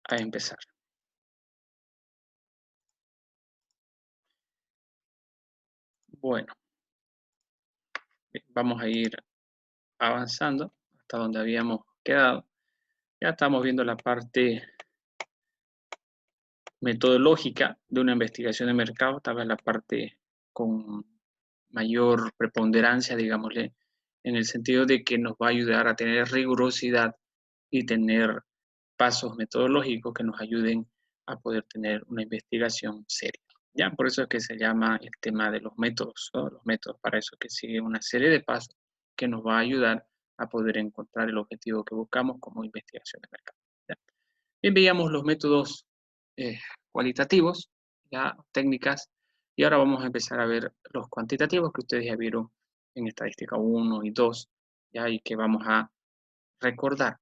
a empezar. Bueno, vamos a ir avanzando hasta donde habíamos quedado. Ya estamos viendo la parte metodológica de una investigación de mercado, tal vez la parte con mayor preponderancia, digámosle, en el sentido de que nos va a ayudar a tener rigurosidad y tener pasos metodológicos que nos ayuden a poder tener una investigación seria. ¿Ya? Por eso es que se llama el tema de los métodos, ¿no? Los métodos, para eso que sigue una serie de pasos que nos va a ayudar a poder encontrar el objetivo que buscamos como investigación de mercado. ¿Ya? Bien, veíamos los métodos cualitativos, ya técnicas, y ahora vamos a empezar a ver los cuantitativos que ustedes ya vieron en estadística 1 y 2, ya, y que vamos a recordar.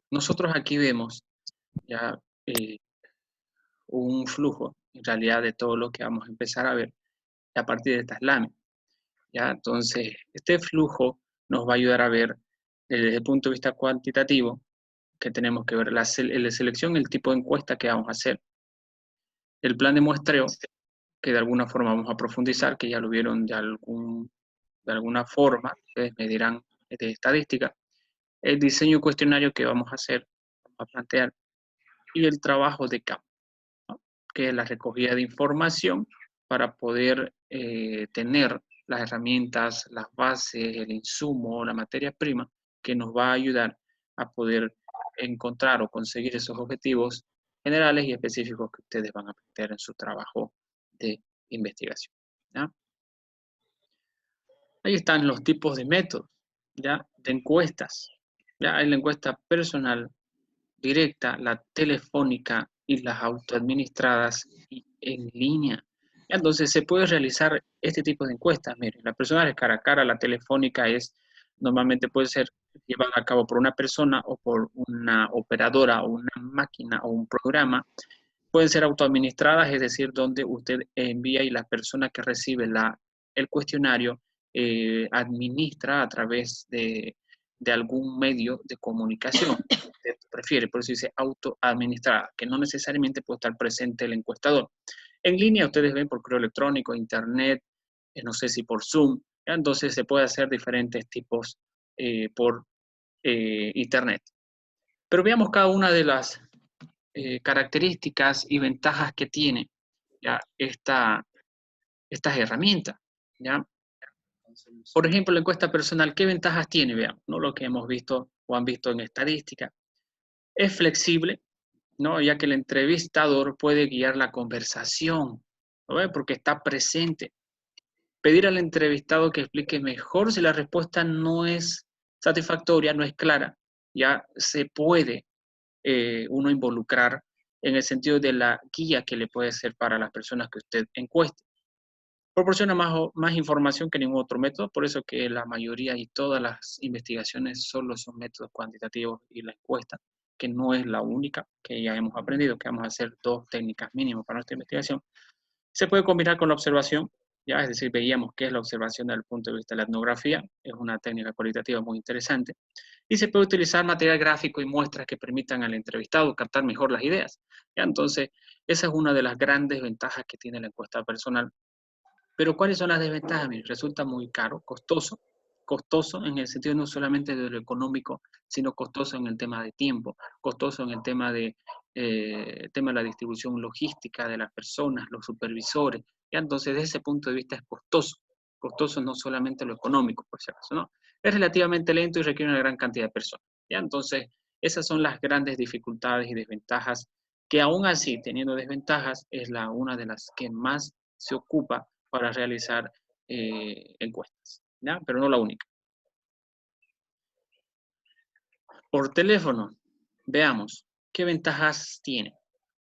Nosotros aquí vemos ya un flujo, en realidad, de todo lo que vamos a empezar a ver a partir de estas láminas. ¿Ya? Entonces, este flujo nos va a ayudar a ver desde el punto de vista cuantitativo que tenemos que ver la selección, el tipo de encuesta que vamos a hacer, el plan de muestreo, que de alguna forma vamos a profundizar, que ya lo vieron de alguna forma, ustedes me dirán de estadística, el diseño cuestionario que vamos a hacer, vamos a plantear, y el trabajo de campo, ¿no? Que es la recogida de información para poder tener las herramientas, las bases, el insumo, la materia prima, que nos va a ayudar a poder encontrar o conseguir esos objetivos generales y específicos que ustedes van a plantear en su trabajo de investigación. ¿Ya? Ahí están los tipos de métodos, ¿ya? De encuestas. Ya hay la encuesta personal, directa, la telefónica y las autoadministradas y en línea. Entonces se puede realizar este tipo de encuestas. Miren, la personal es cara a cara, la telefónica normalmente puede ser llevada a cabo por una persona o por una operadora o una máquina o un programa. Pueden ser autoadministradas, es decir, donde usted envía y la persona que recibe el cuestionario administra a través de algún medio de comunicación. Usted prefiere, por eso dice autoadministrada, que no necesariamente puede estar presente el encuestador. En línea ustedes ven por correo electrónico, internet, no sé si por Zoom, ¿ya? Entonces se puede hacer diferentes tipos por internet. Pero veamos cada una de las características y ventajas que tiene ya estas herramientas. ¿Ya? Por ejemplo, la encuesta personal, ¿qué ventajas tiene? Veamos, ¿no? Lo que hemos visto o han visto en estadística. Es flexible, ¿no? Ya que el entrevistador puede guiar la conversación, ¿no? Porque está presente. Pedir al entrevistado que explique mejor si la respuesta no es satisfactoria, no es clara, ya se puede uno involucrar en el sentido de la guía que le puede ser para las personas que usted encueste. Proporciona más información que ningún otro método, por eso que la mayoría y todas las investigaciones solo son métodos cuantitativos y la encuesta, que no es la única, que ya hemos aprendido, que vamos a hacer 2 técnicas mínimas para nuestra investigación. Se puede combinar con la observación, ya, es decir, veíamos qué es la observación desde el punto de vista de la etnografía, es una técnica cualitativa muy interesante, y se puede utilizar material gráfico y muestras que permitan al entrevistado captar mejor las ideas. ¿Ya? Entonces, esa es una de las grandes ventajas que tiene la encuesta personal. Pero ¿cuáles son las desventajas? Mire, resulta muy caro, costoso en el sentido no solamente de lo económico, sino costoso en el tema de tiempo, costoso en el tema de la distribución logística de las personas, los supervisores. ¿Ya? Entonces, desde ese punto de vista es costoso no solamente lo económico, por si acaso, ¿no? Es relativamente lento y requiere una gran cantidad de personas. ¿Ya? Entonces, esas son las grandes dificultades y desventajas que aún así, teniendo desventajas, es una de las que más se ocupa para realizar encuestas, ¿ya? Pero no la única. Por teléfono, veamos qué ventajas tiene,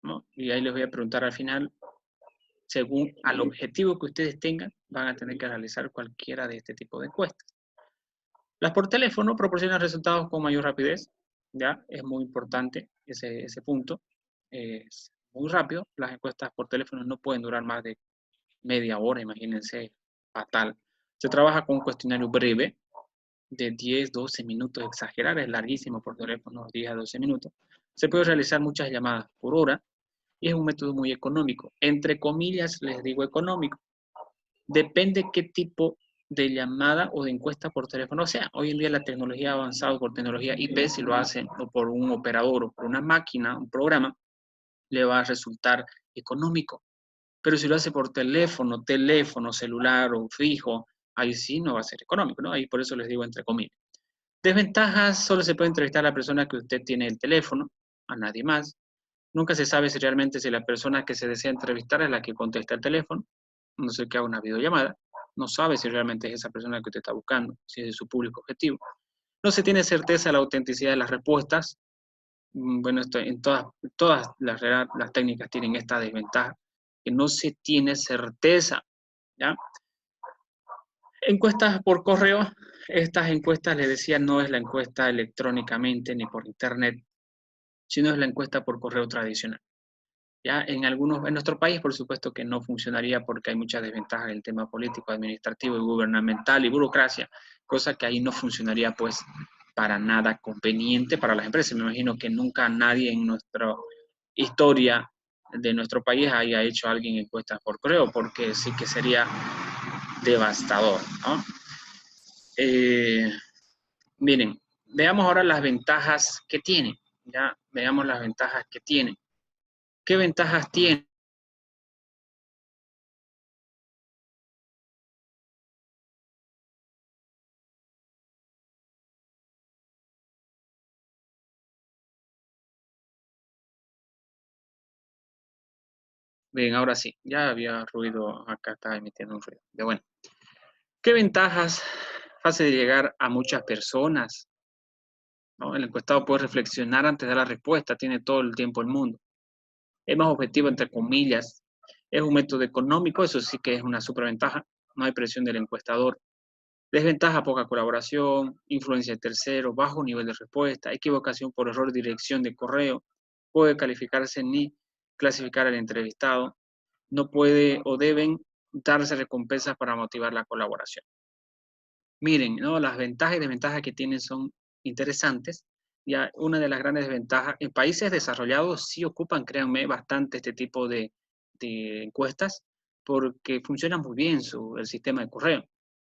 ¿no? Y ahí les voy a preguntar al final, según al objetivo que ustedes tengan, van a tener que realizar cualquiera de este tipo de encuestas. Las por teléfono proporcionan resultados con mayor rapidez, ¿ya? Es muy importante ese punto. Es muy rápido. Las encuestas por teléfono no pueden durar más de media hora, imagínense, fatal. Se trabaja con un cuestionario breve de 10, 12 minutos, exagerar, es larguísimo por teléfono, 10 a 12 minutos. Se puede realizar muchas llamadas por hora y es un método muy económico. Entre comillas, les digo económico. Depende qué tipo de llamada o de encuesta por teléfono sea. Hoy en día la tecnología ha avanzado por tecnología IP, si lo hacen o por un operador o por una máquina, un programa, le va a resultar económico. Pero si lo hace por teléfono celular o fijo, ahí sí no va a ser económico, ¿no? Ahí por eso les digo entre comillas. Desventajas, solo se puede entrevistar a la persona que usted tiene el teléfono, a nadie más. Nunca se sabe si realmente si la persona que se desea entrevistar es la que contesta el teléfono, no sé que haga una videollamada, no sabe si realmente es esa persona que usted está buscando, si es de su público objetivo. No se tiene certeza de la autenticidad de las respuestas. Bueno, esto en todas las técnicas tienen esta desventaja, que no se tiene certeza, ¿ya? Encuestas por correo, estas encuestas, les decía, no es la encuesta electrónicamente ni por internet, sino es la encuesta por correo tradicional. Ya en nuestro país, por supuesto que no funcionaría porque hay muchas desventajas en el tema político, administrativo y gubernamental y burocracia, cosa que ahí no funcionaría pues para nada conveniente para las empresas. Me imagino que nunca nadie en nuestra historia de nuestro país haya hecho a alguien encuestas por correo, porque sí que sería devastador, ¿no? Eh, Miren, veamos ahora las ventajas que tiene. Ya veamos las ventajas que tiene. ¿Qué ventajas tiene? Bien, ahora sí, ya había ruido, acá estaba emitiendo un ruido. Pero bueno, ¿qué ventajas? Fácil de llegar a muchas personas, ¿no? El encuestado puede reflexionar antes de dar la respuesta, tiene todo el tiempo del mundo. Es más objetivo, entre comillas. Es un método económico, eso sí que es una superventaja. No hay presión del encuestador. Desventaja, poca colaboración, influencia de terceros, bajo nivel de respuesta, equivocación por error de dirección de correo, puede calificarse ni clasificar al entrevistado, no puede o deben darse recompensas para motivar la colaboración. Miren, ¿no? Las ventajas y desventajas que tienen son interesantes. Ya una de las grandes desventajas, en países desarrollados sí ocupan, créanme, bastante este tipo de encuestas porque funciona muy bien el sistema de correo.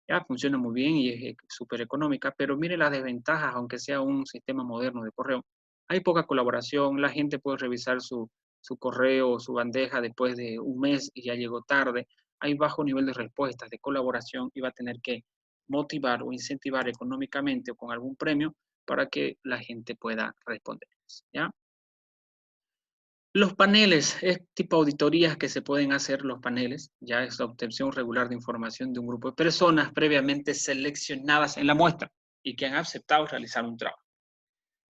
Ya funciona muy bien y es súper económica, pero mire las desventajas, aunque sea un sistema moderno de correo. Hay poca colaboración, la gente puede revisar su correo o su bandeja después de un mes y ya llegó tarde. Hay bajo nivel de respuestas, de colaboración y va a tener que motivar o incentivar económicamente o con algún premio para que la gente pueda responder, ¿ya? Los paneles, es tipo auditorías que se pueden hacer los paneles, ya es la obtención regular de información de un grupo de personas previamente seleccionadas en la muestra y que han aceptado realizar un trabajo.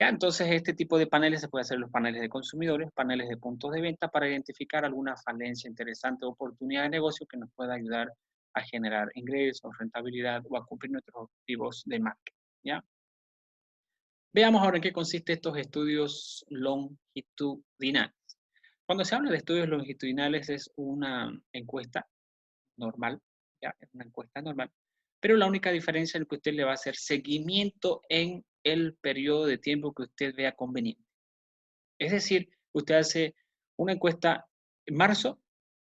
¿Ya? Entonces, este tipo de paneles se puede hacer los paneles de consumidores, paneles de puntos de venta para identificar alguna falencia interesante o oportunidad de negocio que nos pueda ayudar a generar ingresos, rentabilidad o a cumplir nuestros objetivos de marketing, ¿ya? Veamos ahora en qué consisten estos estudios longitudinales. Cuando se habla de estudios longitudinales es una encuesta normal, ¿ya? Es una encuesta normal, pero la única diferencia es que usted le va a hacer seguimiento en el periodo de tiempo que usted vea conveniente. Es decir, usted hace una encuesta en marzo,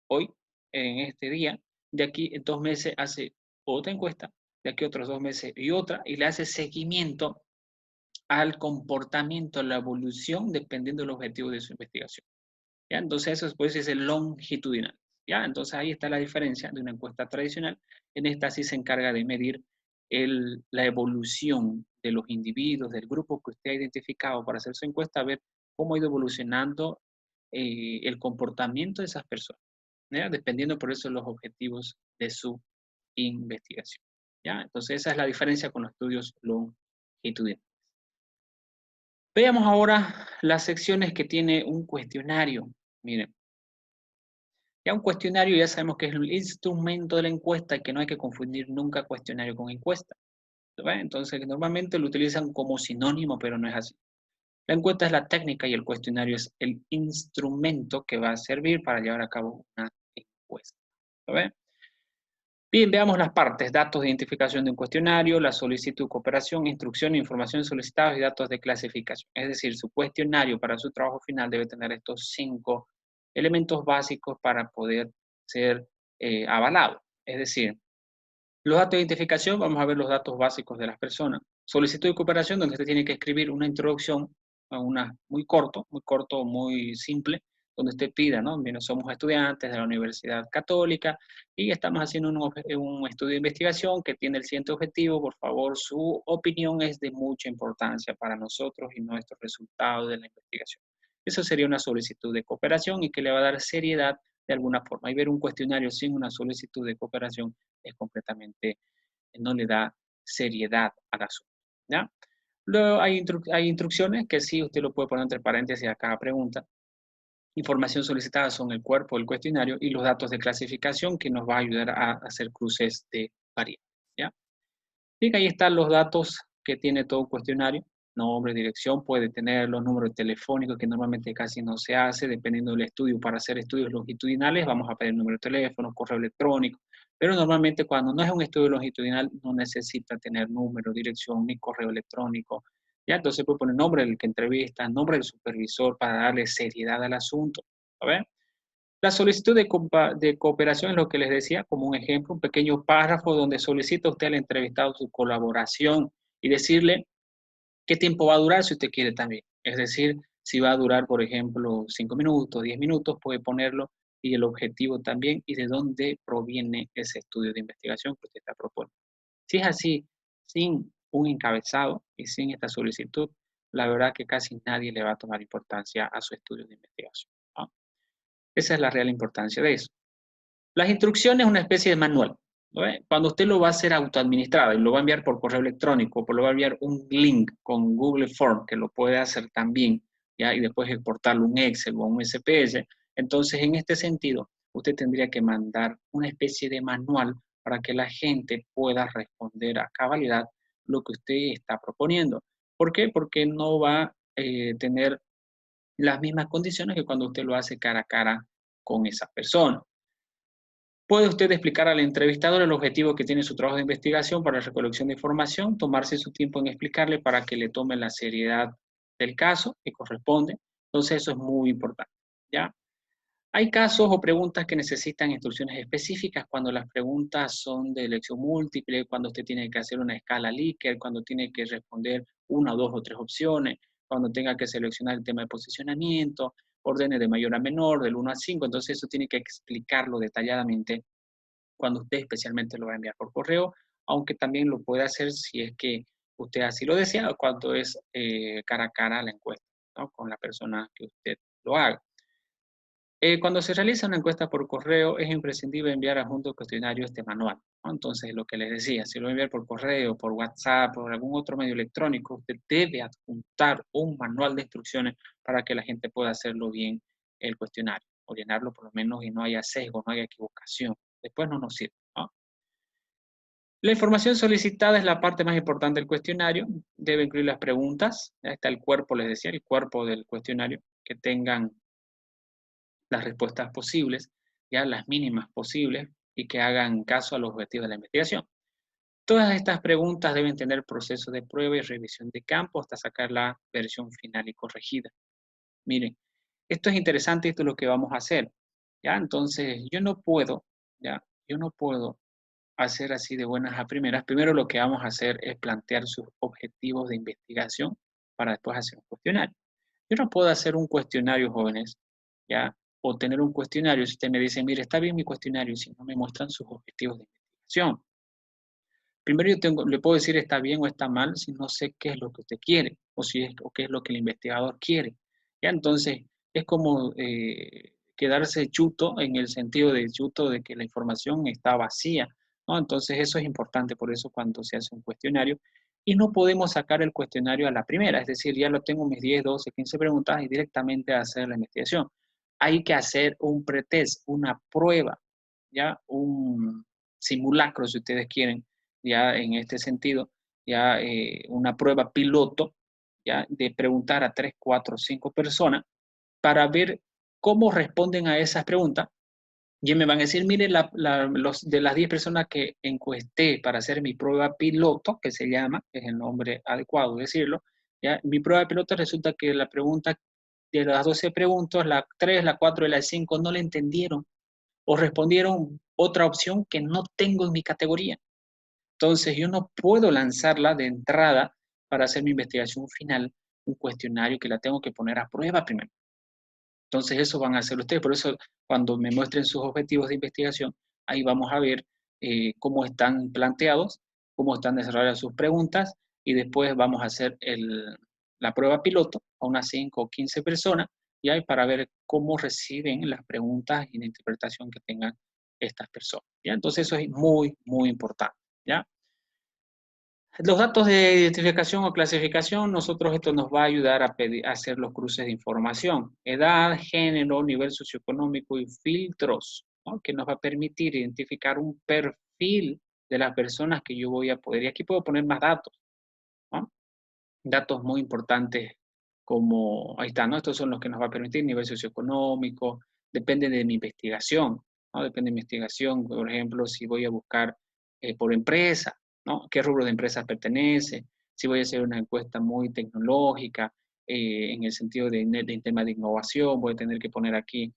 hoy, en este día, de aquí en 2 meses hace otra encuesta, de aquí otros 2 meses y otra, y le hace seguimiento al comportamiento, a la evolución, dependiendo del objetivo de su investigación. ¿Ya? Entonces, eso después es el longitudinal. ¿Ya? Entonces, ahí está la diferencia de una encuesta tradicional. En esta sí se encarga de medir la evolución de los individuos, del grupo que usted ha identificado para hacer su encuesta, a ver cómo ha ido evolucionando el comportamiento de esas personas, ¿ya? Dependiendo por eso los objetivos de su investigación. ¿Ya? Entonces, esa es la diferencia con los estudios longitudinales. Veamos ahora las secciones que tiene un cuestionario. Miren, ya un cuestionario ya sabemos que es el instrumento de la encuesta y que no hay que confundir nunca cuestionario con encuesta. ¿Ve? Entonces, normalmente lo utilizan como sinónimo, pero no es así. La encuesta es la técnica y el cuestionario es el instrumento que va a servir para llevar a cabo una encuesta. ¿Ve? Bien, veamos las partes. Datos de identificación de un cuestionario, la solicitud de cooperación, instrucción, información solicitada y datos de clasificación. Es decir, su cuestionario para su trabajo final debe tener estos 5 elementos básicos para poder ser avalado. Es decir, los datos de identificación, vamos a ver los datos básicos de las personas. Solicitud de cooperación, donde usted tiene que escribir una introducción, muy corto, muy simple, donde usted pida, ¿no? Bien, somos estudiantes de la Universidad Católica y estamos haciendo un estudio de investigación que tiene el siguiente objetivo. Por favor, su opinión es de mucha importancia para nosotros y nuestros resultados de la investigación. Eso sería una solicitud de cooperación y que le va a dar seriedad de alguna forma. Y ver un cuestionario sin una solicitud de cooperación es completamente, no le da seriedad al asunto, ¿ya? Luego hay instrucciones que sí usted lo puede poner entre paréntesis a cada pregunta. Información solicitada son el cuerpo del cuestionario y los datos de clasificación que nos va a ayudar a hacer cruces de variables, ¿ya? Bien, ahí están los datos que tiene todo cuestionario. Nombre, dirección, puede tener los números telefónicos que normalmente casi no se hace, dependiendo del estudio. Para hacer estudios longitudinales vamos a pedir número de teléfono, correo electrónico, pero normalmente cuando no es un estudio longitudinal no necesita tener número, dirección ni correo electrónico. Ya, entonces puede poner nombre del que entrevista, nombre del supervisor para darle seriedad al asunto. ¿A ver? La solicitud de cooperación es lo que les decía, como un ejemplo, un pequeño párrafo donde solicita usted al entrevistado su colaboración y decirle qué tiempo va a durar si usted quiere también. Es decir, si va a durar, por ejemplo, 5 minutos, 10 minutos, puede ponerlo y el objetivo también y de dónde proviene ese estudio de investigación que usted está proponiendo. Si es así, sin un encabezado y sin esta solicitud, la verdad que casi nadie le va a tomar importancia a su estudio de investigación, ¿no? Esa es la real importancia de eso. Las instrucciones es una especie de manual, ¿no? Cuando usted lo va a hacer autoadministrado y lo va a enviar por correo electrónico, o lo va a enviar un link con Google Form, que lo puede hacer también, ¿ya? Y después exportarlo un Excel o un SPS, entonces en este sentido, usted tendría que mandar una especie de manual para que la gente pueda responder a cabalidad lo que usted está proponiendo. ¿Por qué? Porque no va a tener las mismas condiciones que cuando usted lo hace cara a cara con esa persona. Puede usted explicar al entrevistador el objetivo que tiene su trabajo de investigación para la recolección de información, tomarse su tiempo en explicarle para que le tome la seriedad del caso que corresponde. Entonces, eso es muy importante, ¿ya? Hay casos o preguntas que necesitan instrucciones específicas cuando las preguntas son de elección múltiple, cuando usted tiene que hacer una escala Likert, cuando tiene que responder una, dos o tres opciones, cuando tenga que seleccionar el tema de posicionamiento, órdenes de mayor a menor, del 1 a 5. Entonces eso tiene que explicarlo detalladamente cuando usted especialmente lo va a enviar por correo, aunque también lo puede hacer si es que usted así lo desea, cuando es cara a cara la encuesta, ¿no? Con la persona que usted lo haga. Cuando se realiza una encuesta por correo, es imprescindible enviar adjunto al cuestionario este manual, ¿no? Entonces, lo que les decía, si lo va a enviar por correo, por WhatsApp, por algún otro medio electrónico, usted debe adjuntar un manual de instrucciones para que la gente pueda hacerlo bien el cuestionario, o llenarlo por lo menos y no haya sesgo, no haya equivocación. Después no nos sirve, ¿no? La información solicitada es la parte más importante del cuestionario. Debe incluir las preguntas. Ya está el cuerpo, les decía, el cuerpo del cuestionario, que tengan las respuestas posibles, ya las mínimas posibles, y que hagan caso a los objetivos de la investigación. Todas estas preguntas deben tener proceso de prueba y revisión de campo hasta sacar la versión final y corregida. Miren, esto es interesante, esto es lo que vamos a hacer, ¿ya? Entonces, yo no puedo hacer así de buenas a primeras. Primero lo que vamos a hacer es plantear sus objetivos de investigación para después hacer un cuestionario. Yo no puedo hacer un cuestionario, jóvenes, ¿ya? O tener un cuestionario si usted me dice, mire, está bien mi cuestionario, si no me muestran sus objetivos de investigación. Primero le puedo decir está bien o está mal si no sé qué es lo que usted quiere o qué es lo que el investigador quiere. ¿Ya? Entonces, es como quedarse chuto en el sentido de chuto de que la información está vacía, ¿no? Entonces, eso es importante por eso cuando se hace un cuestionario. Y no podemos sacar el cuestionario a la primera, es decir, ya lo tengo mis 10, 12, 15 preguntas y directamente hacer la investigación. Hay que hacer un pretest, una prueba, ya un simulacro, si ustedes quieren, ya en este sentido, ya una prueba piloto, ya de preguntar a 3, 4, 5 personas para ver cómo responden a esas preguntas Y me van a decir, mire, de las 10 personas que encuesté para hacer mi prueba piloto, que se llama, que es el nombre adecuado decirlo, ¿ya? Mi prueba piloto resulta que la pregunta, de las 12 preguntas, la 3, la 4 y la 5 no le entendieron o respondieron otra opción que no tengo en mi categoría. Entonces, yo no puedo lanzarla de entrada para hacer mi investigación final, un cuestionario que la tengo que poner a prueba primero. Entonces, eso van a hacer ustedes. Por eso, cuando me muestren sus objetivos de investigación, ahí vamos a ver cómo están planteados, cómo están desarrolladas sus preguntas, y después vamos a hacer la prueba piloto a unas 5 o 15 personas, y ahí para ver cómo reciben las preguntas y la interpretación que tengan estas personas. ¿Ya? Entonces, eso es muy, muy importante. ¿Ya? Los datos de identificación o clasificación, nosotros esto nos va a ayudar a hacer los cruces de información. Edad, género, nivel socioeconómico y filtros, ¿no? Que nos va a permitir identificar un perfil de las personas que yo voy a poder. Y aquí puedo poner más datos, ¿no? Datos muy importantes como, ahí está, ¿no? Estos son los que nos va a permitir nivel socioeconómico, depende de mi investigación, ¿no? Depende de mi investigación, por ejemplo, si voy a buscar por empresa, ¿no? ¿Qué rubro de empresas pertenece? Si voy a hacer una encuesta muy tecnológica, en el sentido de tema de innovación, voy a tener que poner aquí,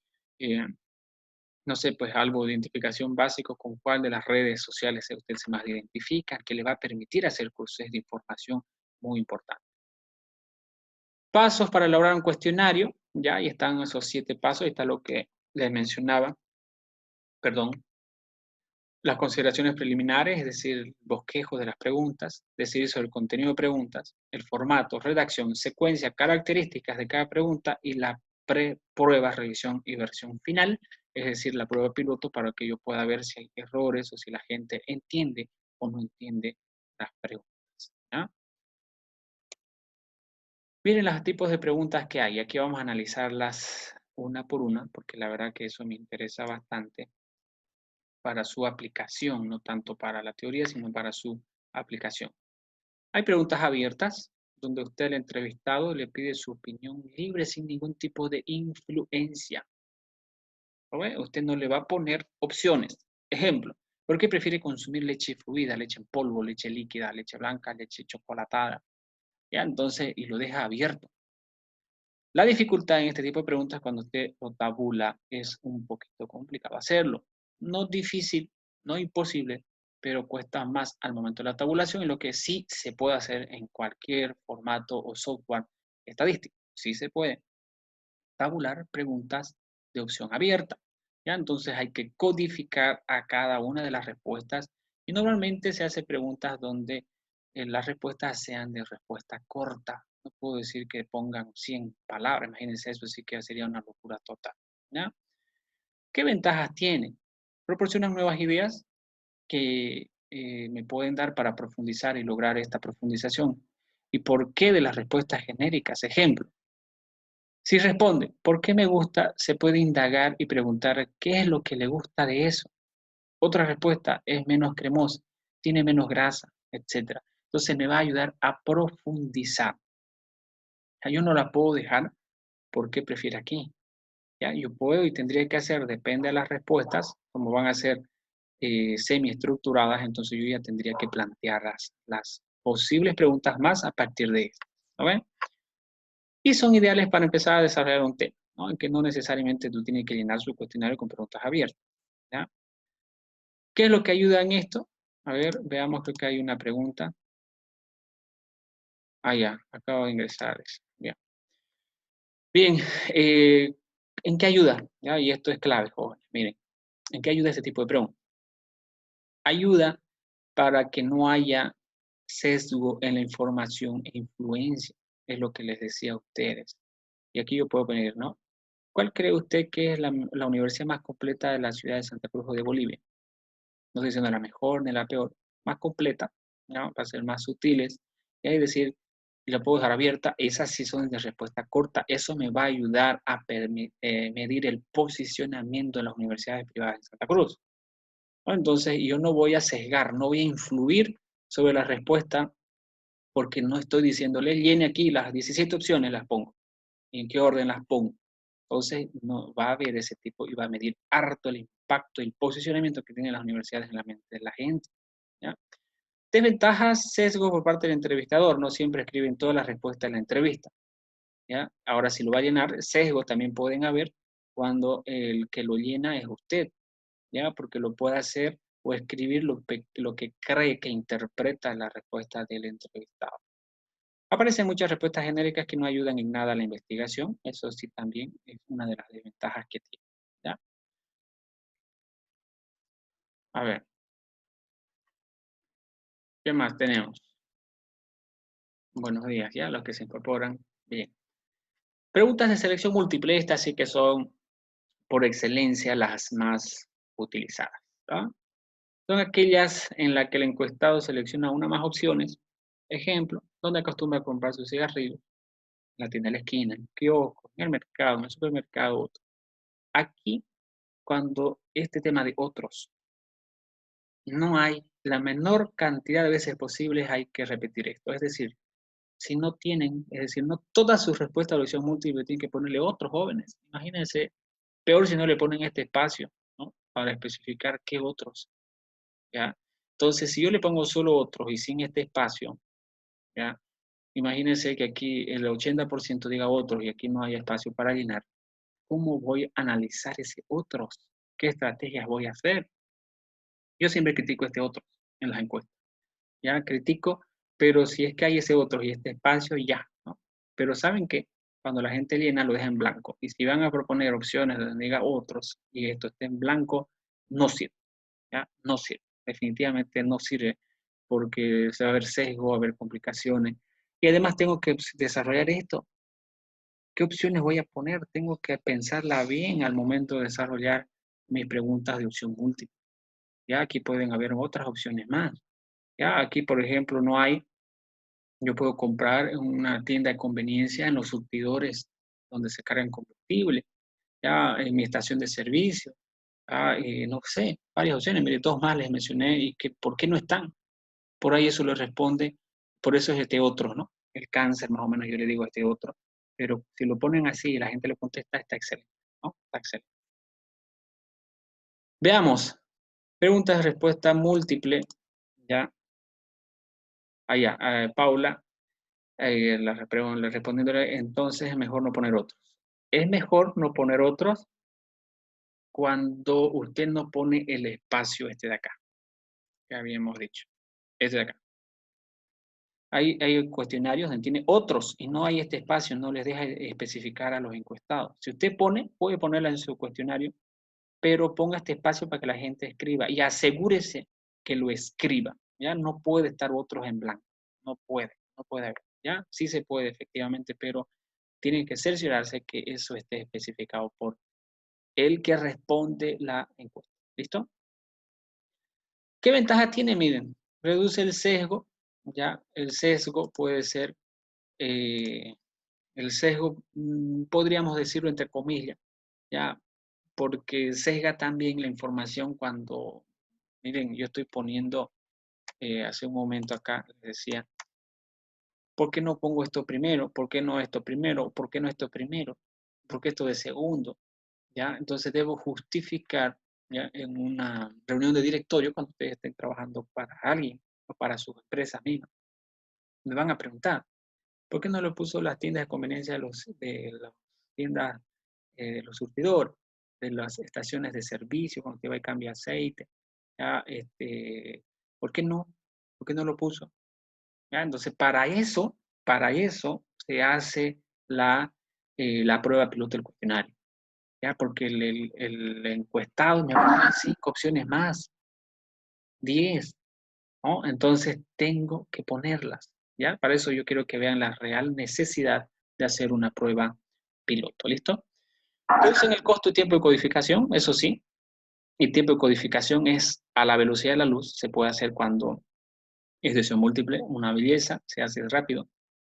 no sé, pues algo de identificación básico con cuál de las redes sociales usted se más identifica, que le va a permitir hacer cruces de información muy importantes. Pasos para elaborar un cuestionario, ya, y están esos 7 pasos, y está lo que les mencionaba, perdón, las consideraciones preliminares, es decir, bosquejo de las preguntas, decidir sobre el contenido de preguntas, el formato, redacción, secuencia, características de cada pregunta y la prueba, revisión y versión final, es decir, la prueba piloto para que yo pueda ver si hay errores o si la gente entiende o no entiende las preguntas. ¿Ya? Miren los tipos de preguntas que hay. Aquí vamos a analizarlas una por una, porque la verdad que eso me interesa bastante para su aplicación, no tanto para la teoría, sino para su aplicación. Hay preguntas abiertas, donde usted, el entrevistado, le pide su opinión libre sin ningún tipo de influencia. ¿Lo ve? Usted no le va a poner opciones. Ejemplo, ¿por qué prefiere consumir leche fluida, leche en polvo, leche líquida, leche blanca, leche chocolatada? ¿Ya? Entonces, y lo deja abierto. La dificultad en este tipo de preguntas cuando usted lo tabula es un poquito complicado hacerlo. No difícil, no imposible, pero cuesta más al momento de la tabulación y lo que sí se puede hacer en cualquier formato o software estadístico. Sí se puede tabular preguntas de opción abierta. ¿Ya? Entonces hay que codificar a cada una de las respuestas y normalmente se hace preguntas donde las respuestas sean de respuesta corta. No puedo decir que pongan 100 palabras, imagínense eso, sí que sería una locura total. ¿Ya? ¿Qué ventajas tiene? Proporcionan nuevas ideas que me pueden dar para profundizar y lograr esta profundización. ¿Y por qué de las respuestas genéricas? Ejemplo, si responde, ¿por qué me gusta? Se puede indagar y preguntar qué es lo que le gusta de eso. Otra respuesta es menos cremosa, tiene menos grasa, etc. Entonces me va a ayudar a profundizar. Ya, yo no la puedo dejar porque prefiere aquí. ¿Ya? Yo puedo y tendría que hacer, depende de las respuestas, como van a ser semi-estructuradas, entonces yo ya tendría que plantear las posibles preguntas más a partir de esto. ¿No ven? Y son ideales para empezar a desarrollar un tema, ¿no? En que no necesariamente tú tienes que llenar su cuestionario con preguntas abiertas. ¿Ya? ¿Qué es lo que ayuda en esto? A ver, veamos, creo que hay una pregunta. Ah, ya, acabo de ingresar. Bien, bien ¿en qué ayuda? ¿Ya? Y esto es clave, jóvenes. Miren, ¿en qué ayuda este tipo de preguntas? Ayuda para que no haya sesgo en la información e influencia, es lo que les decía a ustedes. Y aquí yo puedo poner, ¿no? ¿Cuál cree usted que es la universidad más completa de la ciudad de Santa Cruz de Bolivia? No estoy diciendo la mejor ni la peor, más completa, ¿no? Para ser más sutiles. Y ahí decir, y la puedo dejar abierta, esas sí son de respuesta corta. Eso me va a ayudar a medir el posicionamiento de las universidades privadas de Santa Cruz. ¿No? Entonces, yo no voy a sesgar, no voy a influir sobre la respuesta porque no estoy diciéndole, llene aquí las 17 opciones, las pongo. ¿Y en qué orden las pongo? Entonces, no va a haber ese tipo y va a medir harto impacto y el posicionamiento que tienen las universidades en la mente de la gente. ¿Ya? Desventajas, sesgo por parte del entrevistador. No siempre escriben todas las respuestas en la entrevista. ¿Ya? Ahora, si lo va a llenar, sesgo también pueden haber cuando el que lo llena es usted, ¿ya? Porque lo puede hacer o escribir lo que cree que interpreta la respuesta del entrevistado. Aparecen muchas respuestas genéricas que no ayudan en nada a la investigación. Eso sí también es una de las desventajas que tiene. ¿Ya? A ver, ¿qué más tenemos? Buenos días, ya, los que se incorporan. Bien. Preguntas de selección múltiple, estas sí que son por excelencia las más utilizadas. ¿Ya? Son aquellas en las que el encuestado selecciona una o más opciones. Ejemplo, donde acostumbra a comprar su cigarrillo, en la tienda de la esquina, en el kiosco, en el mercado, en el supermercado, otro. Aquí, cuando este tema de otros no hay la menor cantidad de veces posibles, hay que repetir esto. Es decir, si no tienen, es decir, no todas sus respuestas a la opción múltiple tienen que ponerle otros jóvenes. Imagínense, peor si no le ponen este espacio, ¿no? Para especificar qué otros, ¿ya? Entonces, si yo le pongo solo otros y sin este espacio, ¿ya? Imagínense que aquí el 80% diga otros y aquí no hay espacio para llenar. ¿Cómo voy a analizar ese otros? ¿Qué estrategias voy a hacer? Yo siempre critico este otro en las encuestas. Ya critico, pero si es que hay ese otro y este espacio, ya, ¿no? Pero saben que cuando la gente llena lo deja en blanco. Y si van a proponer opciones donde diga otros y esto esté en blanco, no sirve, ¿ya? No sirve. Definitivamente no sirve porque se va a haber sesgo, va a haber complicaciones. Y además tengo que desarrollar esto. ¿Qué opciones voy a poner? Tengo que pensarla bien al momento de desarrollar mis preguntas de opción múltiple. Ya aquí pueden haber otras opciones más. Ya aquí, por ejemplo, no hay, yo puedo comprar en una tienda de conveniencia en los surtidores donde se cargan combustible, ya en mi estación de servicio, ya, no sé, varias opciones, mire, dos más les mencioné y que por qué no están. Por ahí eso le responde, por eso es este otro, ¿no? El cáncer, más o menos, yo le digo este otro. Pero si lo ponen así y la gente le contesta, está excelente, ¿no? Está excelente. Veamos, preguntas de respuesta múltiple, ya, allá, Paula, respondiéndole, entonces es mejor no poner otros. Es mejor no poner otros cuando usted no pone el espacio este de acá, que habíamos dicho, este de acá. Hay cuestionarios donde tiene otros y no hay este espacio, no les deja especificar a los encuestados. Si usted pone, puede ponerla en su cuestionario, pero ponga este espacio para que la gente escriba y asegúrese que lo escriba. ¿Ya? No puede estar otros en blanco, no puede haber. ¿Ya? Sí se puede efectivamente, pero tienen que cerciorarse que eso esté especificado por el que responde la encuesta. ¿Listo? ¿Qué ventaja tiene? Miren, reduce el sesgo, ya el sesgo puede ser, el sesgo, podríamos decirlo entre comillas, ya, porque sesga también la información cuando, miren, yo estoy poniendo, hace un momento acá, les decía, ¿por qué no pongo esto primero? ¿Por qué no esto primero? ¿Por qué no esto primero? ¿Por qué esto de segundo? ¿Ya? Entonces debo justificar, ¿ya? En una reunión de directorio cuando ustedes estén trabajando para alguien o para sus empresas mismas. Me van a preguntar, ¿por qué no lo puso las tiendas de conveniencia de las tiendas, de los surtidores, de las estaciones de servicio cuando usted va y cambia aceite? ¿Ya? ¿Por qué no? ¿Por qué no lo puso? ¿Ya? Entonces, para eso se hace la prueba piloto del cuestionario. ¿Ya? Porque el encuestado me va a dar 5 opciones más, 10, ¿no? Entonces tengo que ponerlas, ¿ya? Para eso yo quiero que vean la real necesidad de hacer una prueba piloto, ¿listo? Entonces, en el costo y tiempo de codificación, eso sí, y tiempo de codificación es a la velocidad de la luz, se puede hacer cuando es decisión múltiple, una belleza, se hace rápido.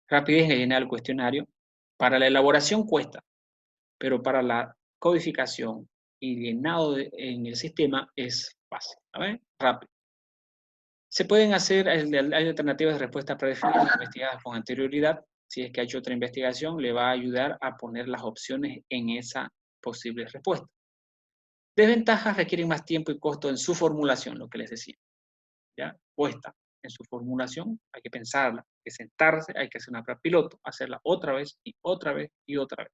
Rapidez en llenar el cuestionario. Para la elaboración cuesta, pero para la codificación y llenado en el sistema es fácil, ¿vale? Rápido. Se pueden hacer, hay alternativas de respuesta predefinidas investigadas con anterioridad. Si es que ha hecho otra investigación, le va a ayudar a poner las opciones en esa posible respuesta. Desventajas requieren más tiempo y costo en su formulación, lo que les decía. ¿Ya? Cuesta en su formulación, hay que pensarla, hay que sentarse, hay que hacer una prueba piloto, hacerla otra vez y otra vez y otra vez.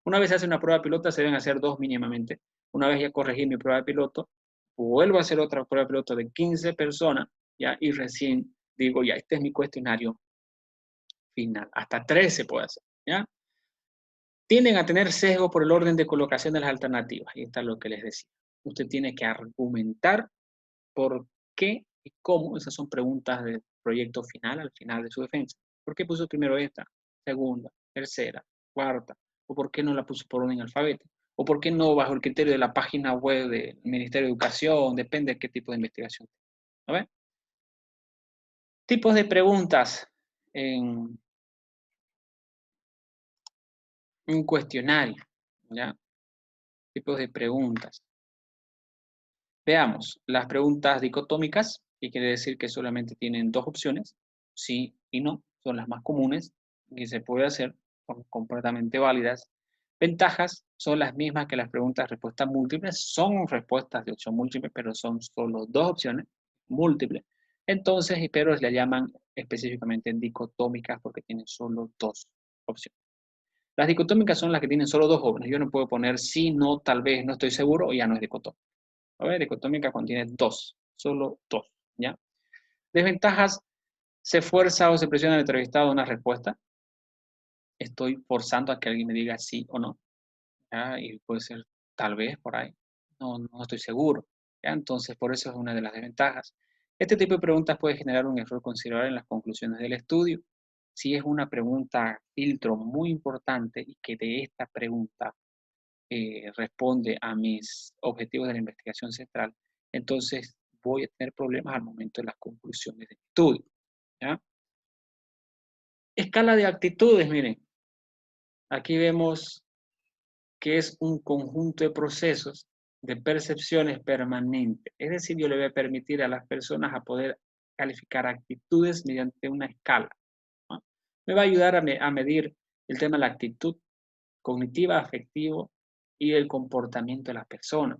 Una vez se hace una prueba piloto, se deben hacer 2 mínimamente. Una vez ya corregí mi prueba de piloto, vuelvo a hacer otra prueba de piloto de 15 personas, ¿ya? Y recién digo, ya, este es mi cuestionario final. Hasta 3 se puede hacer, ¿ya? Tienden a tener sesgo por el orden de colocación de las alternativas. Y esto es lo que les decía. Usted tiene que argumentar por qué y cómo. Esas son preguntas del proyecto final, al final de su defensa. ¿Por qué puso primero esta, segunda, tercera, cuarta? ¿O por qué no la puso por orden alfabético? ¿O por qué no bajo el criterio de la página web del Ministerio de Educación? Depende de qué tipo de investigación. ¿A ver? Tipos de preguntas en un cuestionario, ¿ya? Tipos de preguntas. Veamos, las preguntas dicotómicas, que quiere decir que solamente tienen 2 opciones, sí y no, son las más comunes que se puede hacer, son completamente válidas. Ventajas son las mismas que las preguntas de respuesta múltiples, son respuestas de opción múltiple, pero son solo 2 opciones múltiples. Entonces, pero le llaman específicamente dicotómicas porque tienen solo 2 opciones. Las dicotómicas son las que tienen solo 2 opciones. Yo no puedo poner sí, no, tal vez, no estoy seguro, o ya no es dicotómica. A ver, dicotómica contiene 2, solo 2, ¿ya? Desventajas, se fuerza o se presiona al entrevistado una respuesta. Estoy forzando a que alguien me diga sí o no, ¿ya? Y puede ser tal vez por ahí, no estoy seguro, ¿ya? Entonces, por eso es una de las desventajas. Este tipo de preguntas puede generar un error considerable en las conclusiones del estudio. Si es una pregunta filtro muy importante y que de esta pregunta responde a mis objetivos de la investigación central, entonces voy a tener problemas al momento de las conclusiones del estudio, ¿ya? Escala de actitudes, miren, aquí vemos que es un conjunto de procesos de percepciones permanentes, es decir, yo le voy a permitir a las personas a poder calificar actitudes mediante una escala, ¿no? Me va a ayudar a medir el tema de la actitud cognitiva, afectivo y el comportamiento de las personas,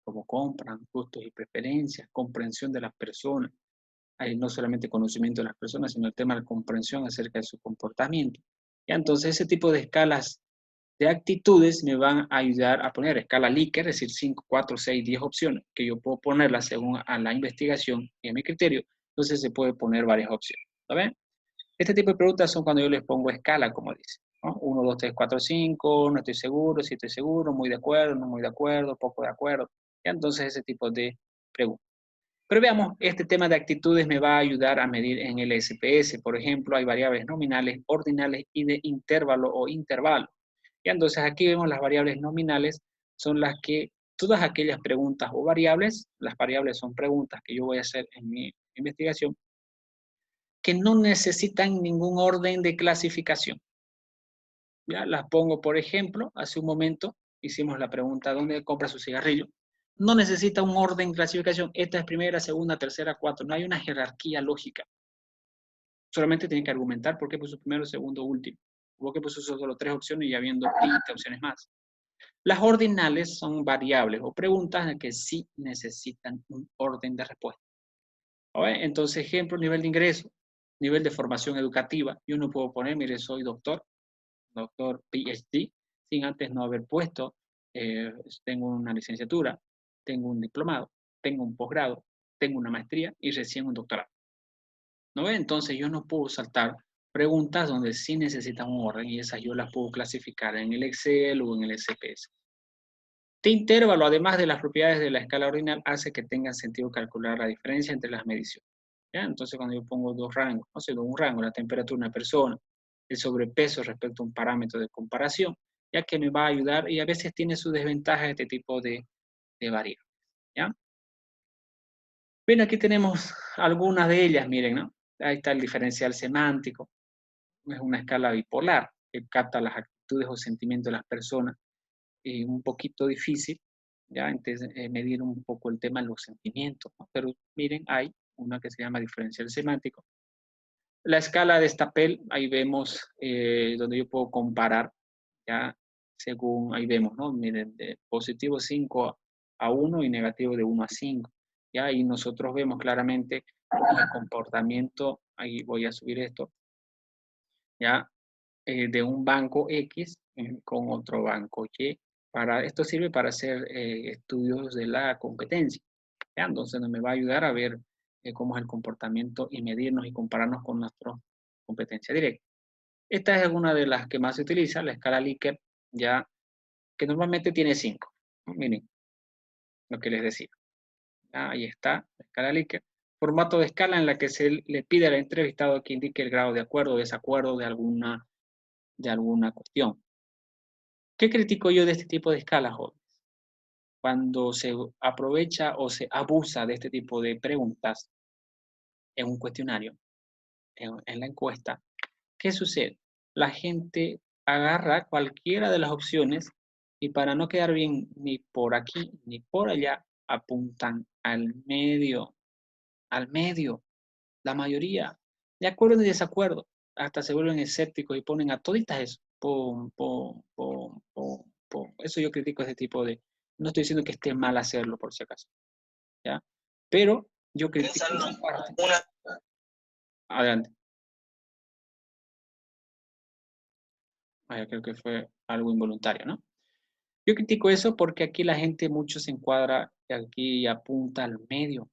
cómo compran, gustos y preferencias, comprensión de las personas. Hay no solamente conocimiento de las personas, sino el tema de la comprensión acerca de su comportamiento. Y entonces ese tipo de escalas de actitudes me van a ayudar a poner escala Likert, es decir, 5, 4, 6, 10 opciones, que yo puedo ponerlas según a la investigación y a mi criterio. Entonces se puede poner varias opciones. ¿Saben? Este tipo de preguntas son cuando yo les pongo escala, como dice, ¿no? 1, 2, 3, 4, 5, no estoy seguro, sí estoy seguro, muy de acuerdo, no muy de acuerdo, poco de acuerdo. Y entonces ese tipo de preguntas. Pero veamos, este tema de actitudes me va a ayudar a medir en el SPS. Por ejemplo, hay variables nominales, ordinales y de intervalo o intervalo. Y entonces aquí vemos las variables nominales, son las que todas aquellas preguntas o variables, las variables son preguntas que yo voy a hacer en mi investigación, que no necesitan ningún orden de clasificación. ¿Ya? Las pongo, por ejemplo, hace un momento hicimos la pregunta, ¿dónde compra su cigarrillo? No necesita un orden de clasificación. Esta es primera, segunda, tercera, cuarta. No hay una jerarquía lógica. Solamente tiene que argumentar por qué puso primero, segundo, último. Por qué puso solo 3 opciones y habiendo 20 opciones más. Las ordinales son variables o preguntas que sí necesitan un orden de respuesta. Entonces, ejemplo, nivel de ingreso, nivel de formación educativa. Yo no puedo poner, mire, soy doctor PhD, sin antes no haber puesto, tengo una licenciatura, tengo un diplomado, tengo un posgrado, tengo una maestría y recién un doctorado. ¿No ve? Entonces yo no puedo saltar preguntas donde sí necesitan un orden y esas yo las puedo clasificar en el Excel o en el SPS. Este intervalo, además de las propiedades de la escala ordinal, hace que tenga sentido calcular la diferencia entre las mediciones. ¿Ya? Entonces, cuando yo pongo 2 rangos, no sé, un rango, la temperatura de una persona, el sobrepeso respecto a un parámetro de comparación, ya que me va a ayudar y a veces tiene su desventaja este tipo de variables. ¿Ya? Bien, aquí tenemos algunas de ellas, miren, ¿no? Ahí está el diferencial semántico, es una escala bipolar que capta las actitudes o sentimientos de las personas, un poquito difícil, ¿ya? Entonces, medir un poco el tema de los sentimientos, ¿no? Pero miren, hay una que se llama diferencial semántico. La escala de Stapel, ahí vemos donde yo puedo comparar, ¿ya? según ahí vemos, ¿no? Miren, de positivo 5 a 1 y negativo de 1 a 5. ¿Ya? Y nosotros vemos claramente el comportamiento, ahí voy a subir esto, ¿ya? De un banco X con otro banco Y. Esto sirve para hacer estudios de la competencia. ¿Ya? Entonces me va a ayudar a ver cómo es el comportamiento y medirnos y compararnos con nuestra competencia directa. Esta es una de las que más se utiliza, la escala Likert, ya que normalmente tiene 5. Miren lo que les decía. ¿Ya? Ahí está, la escala Likert. Formato de escala en la que se le pide al entrevistado que indique el grado de acuerdo o desacuerdo de alguna cuestión. ¿Qué critico yo de este tipo de escalas, jóvenes? Cuando se aprovecha o se abusa de este tipo de preguntas en un cuestionario, en la encuesta, ¿qué sucede? La gente agarra cualquiera de las opciones y para no quedar bien ni por aquí ni por allá, apuntan al medio, la mayoría, de acuerdo y desacuerdo, hasta se vuelven escépticos y ponen a toditas eso, pum, pum, pum, pum, pum. Eso yo critico ese tipo de, no estoy diciendo que esté mal hacerlo por si acaso, ¿ya? Pero yo critico esa parte. Adelante. Creo que fue algo involuntario, ¿no? Yo critico eso porque aquí la gente mucho se encuadra aquí y apunta al medio.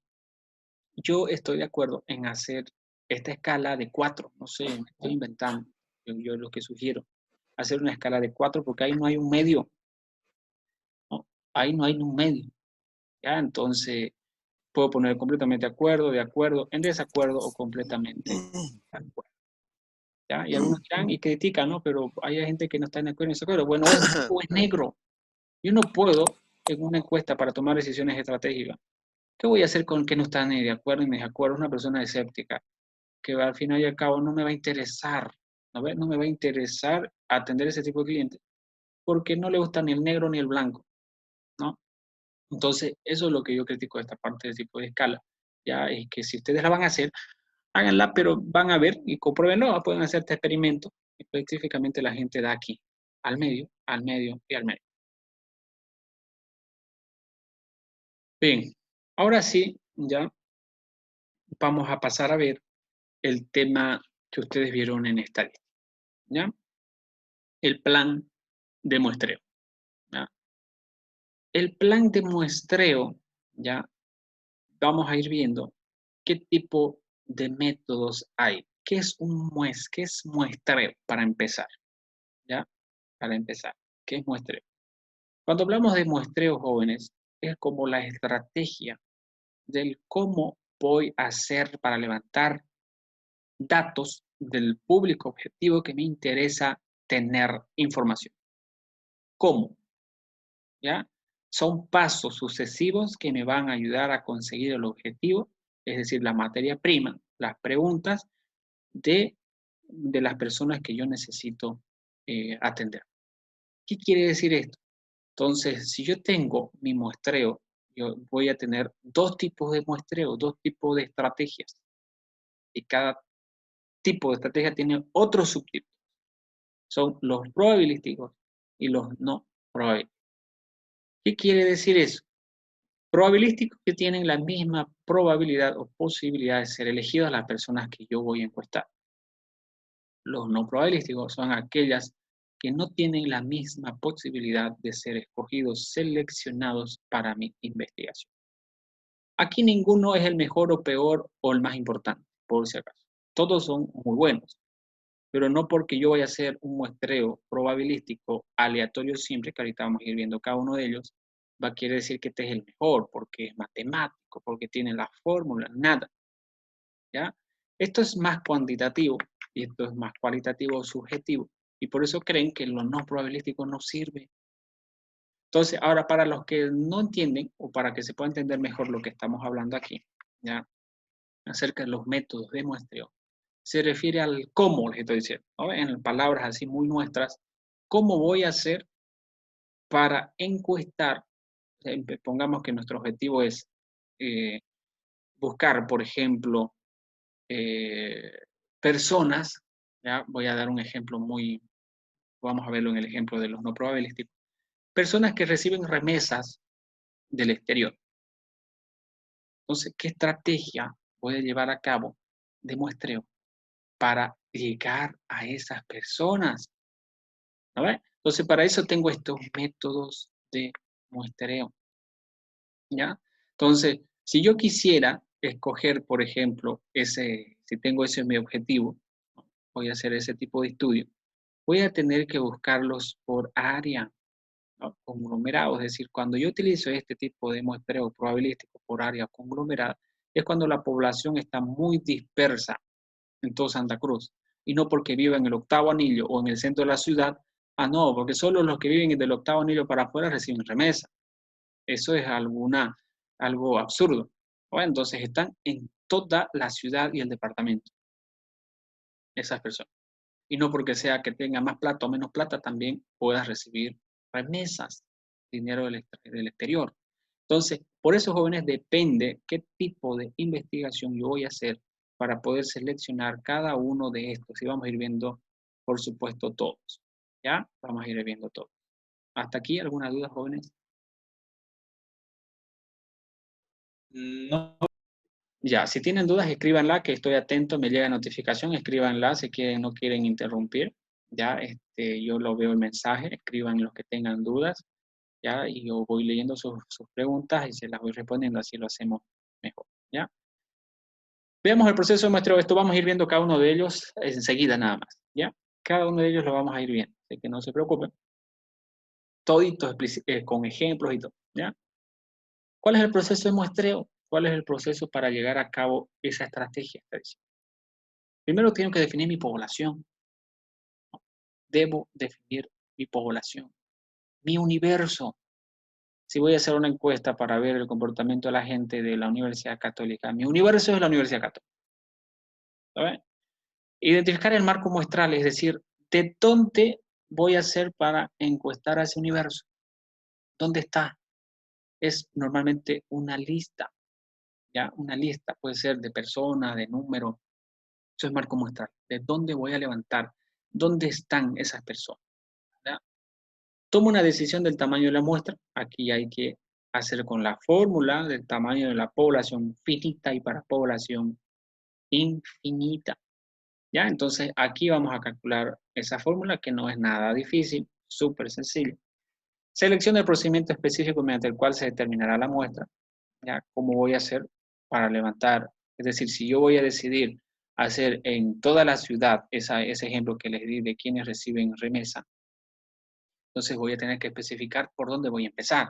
Yo estoy de acuerdo en hacer esta escala de 4, no sé, me estoy inventando, yo lo que sugiero, hacer una escala de 4 porque ahí no hay un medio, ¿no? Ahí no hay un medio, ¿ya? Entonces puedo poner completamente de acuerdo, en desacuerdo o completamente de acuerdo, ¿ya? Y algunos dirán y critican, ¿no? Pero hay gente que no está de acuerdo en desacuerdo. Bueno, es blanco o es negro. Yo no puedo, en una encuesta para tomar decisiones estratégicas, ¿qué voy a hacer con que no está ni de acuerdo ni de acuerdo? Una persona escéptica, que al final y al cabo no me va a interesar, ¿no me va a interesar atender ese tipo de clientes, porque no le gusta ni el negro ni el blanco, ¿no? Entonces, eso es lo que yo critico de esta parte de tipo de escala, ya es que si ustedes la van a hacer, háganla, pero van a ver y compruébenlo, pueden hacer este experimento, específicamente la gente da aquí, al medio y al medio. Bien, ahora sí, ya vamos a pasar a ver el tema que ustedes vieron en esta lista, ¿ya? El plan de muestreo, ¿ya? El plan de muestreo, ¿ya? Vamos a ir viendo qué tipo de métodos hay. ¿Qué es muestreo? Para empezar, ¿ya? Para empezar, ¿qué es muestreo? Cuando hablamos de muestreo, jóvenes, es como la estrategia del cómo voy a hacer para levantar datos del público objetivo que me interesa tener información. ¿Cómo? ¿Ya? Son pasos sucesivos que me van a ayudar a conseguir el objetivo, es decir, la materia prima, las preguntas de, las personas que yo necesito atender. ¿Qué quiere decir esto? Entonces, si yo tengo mi muestreo, yo voy a tener dos tipos de muestreo, dos tipos de estrategias. Y cada tipo de estrategia tiene otros subtipos. Son los probabilísticos y los no probabilísticos. ¿Qué quiere decir eso? Probabilísticos que tienen la misma probabilidad o posibilidad de ser elegidos a las personas que yo voy a encuestar. Los no probabilísticos son aquellas que no tienen la misma posibilidad de ser escogidos, seleccionados para mi investigación. Aquí ninguno es el mejor o peor o el más importante, por si acaso. Todos son muy buenos, pero no porque yo vaya a hacer un muestreo probabilístico aleatorio simple, que ahorita vamos a ir viendo cada uno de ellos, va a querer decir que este es el mejor, porque es matemático, porque tiene la fórmula, nada, ¿ya? Esto es más cuantitativo y esto es más cualitativo o subjetivo, y por eso creen que lo no probabilístico no sirve. Entonces, ahora para los que no entienden, o para que se pueda entender mejor lo que estamos hablando aquí, ¿ya? Acerca de los métodos de muestreo, se refiere al cómo, les estoy diciendo, ¿no? En palabras así muy nuestras, ¿cómo voy a hacer para encuestar? Pongamos que nuestro objetivo es buscar, por ejemplo, eh, personas, ¿ya? Voy a dar un ejemplo muy, vamos a verlo en el ejemplo de los no probabilísticos, personas que reciben remesas del exterior. Entonces, ¿qué estrategia voy a llevar a cabo de muestreo para llegar a esas personas? ¿No ve? Entonces, para eso tengo estos métodos de muestreo, ¿ya? Entonces, si yo quisiera escoger, por ejemplo, si tengo ese mi objetivo, ¿no? Voy a hacer ese tipo de estudio, voy a tener que buscarlos por área, ¿no? Conglomerados, es decir, cuando yo utilizo este tipo de muestreo probabilístico por área conglomerada, es cuando la población está muy dispersa en todo Santa Cruz, y no porque viva en el octavo anillo o en el centro de la ciudad, no, porque solo los que viven del octavo anillo para afuera reciben remesa. Eso es algo absurdo. Bueno, entonces están en toda la ciudad y el departamento, esas personas. Y no porque sea que tenga más plata o menos plata, también puedas recibir remesas, dinero del exterior. Entonces, por eso, jóvenes, depende qué tipo de investigación yo voy a hacer para poder seleccionar cada uno de estos. Y vamos a ir viendo, por supuesto, todos. ¿Ya? Vamos a ir viendo todos. ¿Hasta aquí alguna duda, jóvenes? No. Ya, si tienen dudas, escríbanla, que estoy atento, me llega notificación, escríbanla si quieren, no quieren interrumpir. Ya, yo lo veo el mensaje, escriban los que tengan dudas, ya, y yo voy leyendo sus preguntas y se las voy respondiendo, así lo hacemos mejor, ya. Veamos el proceso de muestreo. Esto vamos a ir viendo cada uno de ellos enseguida nada más, ¿ya? Cada uno de ellos lo vamos a ir viendo, así que no se preocupen. Toditos con ejemplos y todo, ¿ya? ¿Cuál es el proceso de muestreo? ¿Cuál es el proceso para llegar a cabo esa estrategia? Primero tengo que definir mi población. Debo definir mi población, mi universo. Si voy a hacer una encuesta para ver el comportamiento de la gente de la Universidad Católica, mi universo es la Universidad Católica. ¿Sabes? Identificar el marco muestral, es decir, ¿de dónde voy a hacer para encuestar a ese universo? ¿Dónde está? Es normalmente una lista, ¿ya? Una lista puede ser de personas, de números. Eso es marco muestral. ¿De dónde voy a levantar? ¿Dónde están esas personas? ¿Ya? Tomo una decisión del tamaño de la muestra. Aquí hay que hacer con la fórmula del tamaño de la población finita y para población infinita. ¿Ya? Entonces, aquí vamos a calcular esa fórmula que no es nada difícil, súper sencillo. Selecciona el procedimiento específico mediante el cual se determinará la muestra. ¿Ya? ¿Cómo voy a hacer para levantar? Es decir, si yo voy a decidir hacer en toda la ciudad ese ejemplo que les di de quienes reciben remesa, entonces voy a tener que especificar por dónde voy a empezar.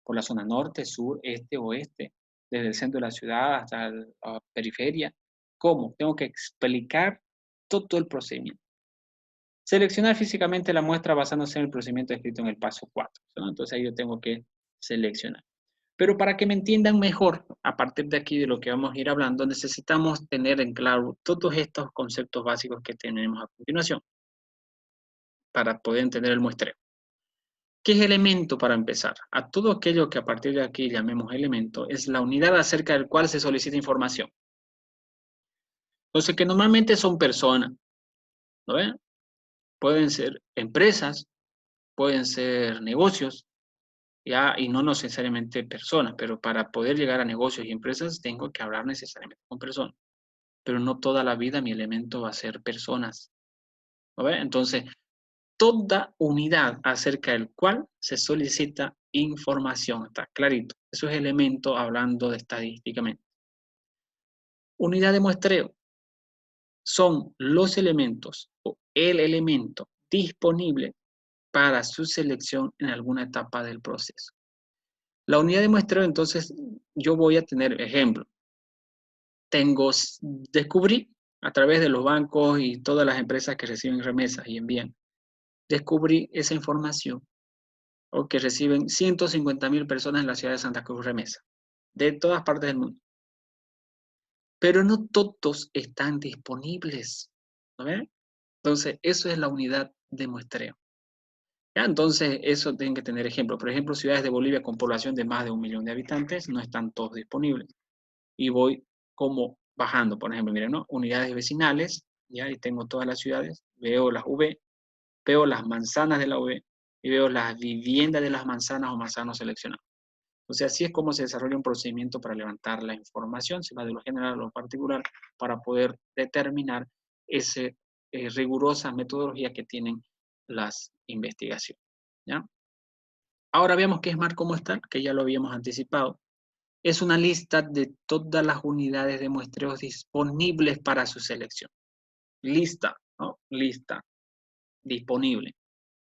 Por la zona norte, sur, este, oeste, desde el centro de la ciudad hasta la periferia. ¿Cómo? Tengo que explicar todo el procedimiento. Seleccionar físicamente la muestra basándose en el procedimiento descrito en el paso 4, ¿no? Entonces ahí yo tengo que seleccionar. Pero para que me entiendan mejor, a partir de aquí de lo que vamos a ir hablando, necesitamos tener en claro todos estos conceptos básicos que tenemos a continuación para poder entender el muestreo. ¿Qué es elemento para empezar? A todo aquello que a partir de aquí llamemos elemento es la unidad acerca del cual se solicita información. Entonces, que normalmente son personas, ¿no ven? Pueden ser empresas, pueden ser negocios, ya, y no necesariamente personas, pero para poder llegar a negocios y empresas tengo que hablar necesariamente con personas. Pero no toda la vida mi elemento va a ser personas, ¿no ven? Entonces, toda unidad acerca del cual se solicita información. Está clarito. Eso es elemento hablando de estadísticamente. Unidad de muestreo son los elementos o el elemento disponible para su selección en alguna etapa del proceso. La unidad de muestreo, entonces, yo voy a tener ejemplo. Descubrí a través de los bancos y todas las empresas que reciben remesas y envían, descubrí esa información o que reciben 150.000 personas en la ciudad de Santa Cruz remesa, de todas partes del mundo. Pero no todos están disponibles, ¿no ven? Entonces, eso es la unidad de muestreo. ¿Ya? Entonces, eso tienen que tener ejemplo. Por ejemplo, ciudades de Bolivia con población de más de 1 millón de habitantes no están todos disponibles. Y voy como bajando, por ejemplo, miren, ¿no? Unidades vecinales, ya, y tengo todas las ciudades, veo las V, veo las manzanas de la UV y veo las viviendas de las manzanas o manzanos seleccionados. Entonces, así es como se desarrolla un procedimiento para levantar la información, se va de lo general a lo particular, para poder determinar esa rigurosa metodología que tienen las investigaciones, ¿ya? Ahora veamos qué es marco muestral, que ya lo habíamos anticipado. Es una lista de todas las unidades de muestreos disponibles para su selección. Lista, ¿no? Lista, disponible.